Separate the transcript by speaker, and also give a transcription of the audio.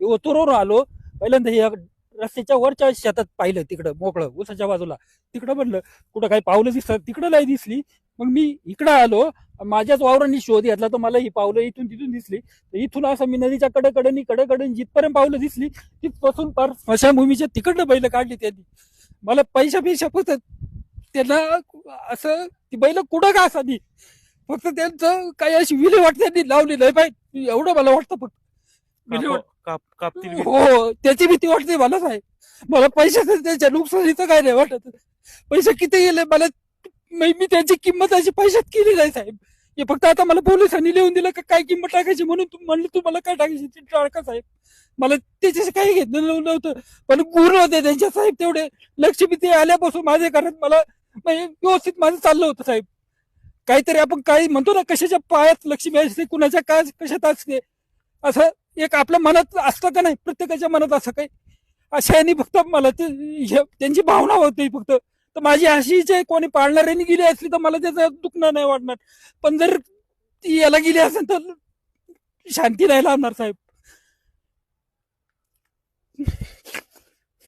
Speaker 1: ओतूरवर आलो. पहिल्यांदा हे रस्त्याच्या वरच्या शेतात पाहिलं, तिकडं मोकळं उसाच्या बाजूला. तिकडं म्हणलं कुठं काही पावलं दिसतात, तिकडं नाही दिसली. मग मी इकडं आलो, माझ्याच वावरांनी शोध घेतला तर मला ही पावलं इथून तिथून दिसली. तर इथून असं मी नदीच्या कडे जिथपर्यंत पावलं दिसली तिथपासून पार स्मशानभूमीच्या तिकडनं बैल काढली त्यांनी. मला पैशा फक्त त्यांना असं ती बैल कुठं का असावी, फक्त त्यांचं काही अशी विल्हेवाट त्यांनी लावली नाही पाहिजे, एवढं मला वाटतं फक्त. विल्हेवाट
Speaker 2: कापतील भीती.
Speaker 1: हो, त्याची भीती वाटते मला साहेब. मला पैशाचं त्याच्या नुकसानीचं काय नाही वाटत. पैसे किती गेले मला, मी त्यांची किंमत अशी पैशात केली नाही साहेब. हे फक्त आता मला पोलिसांनी लिहून दिलं का काय किंमत टाकायची म्हणून म्हणलं तुम्हाला काय टाकायची ती टाका साहेब. मला त्याच्याशी काही घेतलं नव्हतं. पण गुण होते त्यांच्या साहेब तेवढे. लक्ष्मी ते आल्यापासून माझ्या घरात मला व्यवस्थित माझं चाललं होतं साहेब. काहीतरी आपण काही म्हणतो ना, कशाच्या पायात लक्ष्मी असते, कुणाच्या काय कशात असते, असं एक आपल्या मनात असतं का नाही, प्रत्येकाच्या मनात असं काही. अशा यांनी फक्त मला त्यांची भावना होती फक्त. तर माझी अशी जे कोणी पाळणाऱ्यांनी गेली असली तर मला त्याचं दुखणं नाही वाटणार. पण जर ती याला गेली असेल तर शांती नाही लावणार साहेब.